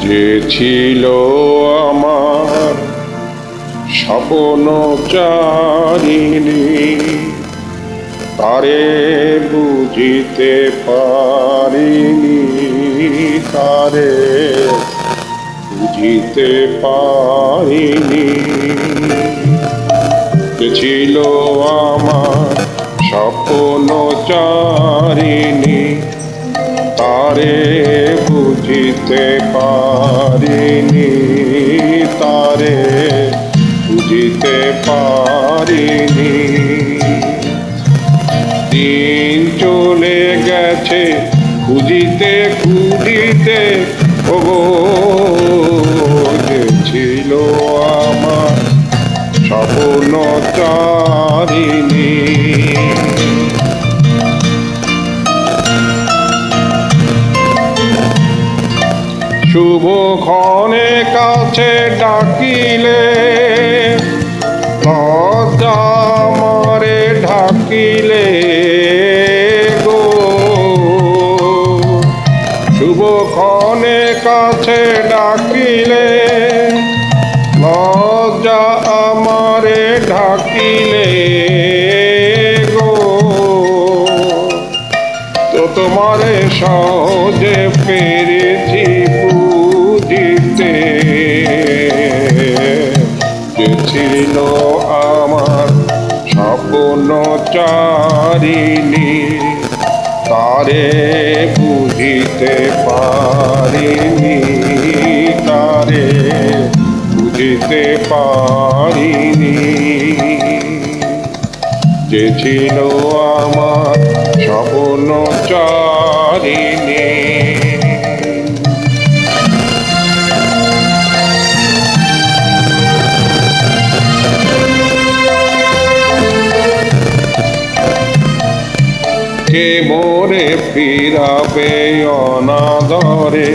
যে ছিল আমার স্বপ্নচারিণী, তারে বুঝিতে পারিনি, তারে বুঝিতে পারিনি। যে ছিল আমার স্বপ্নচারিণী, তারে বুঝিতে পারিনি, তারে বুঝিতে পারিনি। দিন চলে গেছে খুঁজিতে খুঁজিতে, ওগো যে ছিল আমার স্বপ্নচারিণী। শুভক্ষণে কাছে ডাকিলে, লজ্জা মারে ঢাকিলে গো। শুভক্ষণে কাছে ডাকিলে, লজ্জা আমারে ঢাকিলে গো। তো তোমারে সহজে পেরেছি বুঝিতে, যে ছিল আমার স্বপ্নচারিণী, তারে বুঝিতে পারিনি, তারে বুঝিতে পারিনি। যে ছিল আমার স্বপ্নচারিণী। কে মোরে ফিরাবে অনাদরে,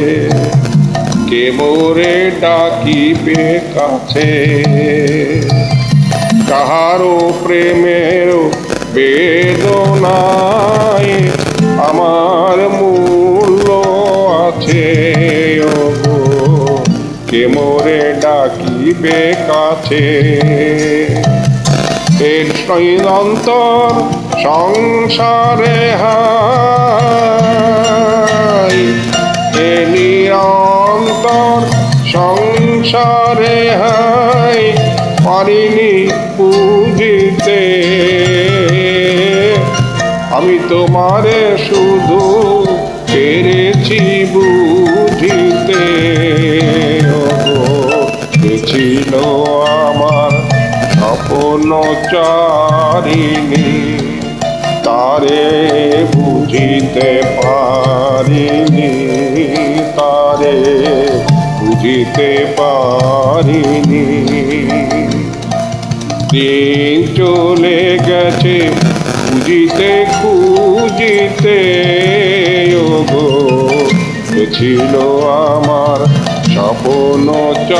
কে মোরে ডাকিবে কাছে। কাহারো প্রেমের বেদনায় আমার মূল্য আছে, ওগো কে মোরে ডাকিবে কাছে। এর সৈদন্তর সংসারে হাই, এ নিরন্তর সংসারে হাই, পারিনি বুঝিতে। আমি তোমারে শুধু পেরেছি বুঝিতে, ওগো ছিল আমার স্বপ্নচারিণী, তারে বুঝিতে পারিনি, তারে বুঝিতে পারিনি। দিন চলে গেছে খুঁজিতে খুঁজিতে, ওগো ছিল আমার স্বপ্নচারিণী।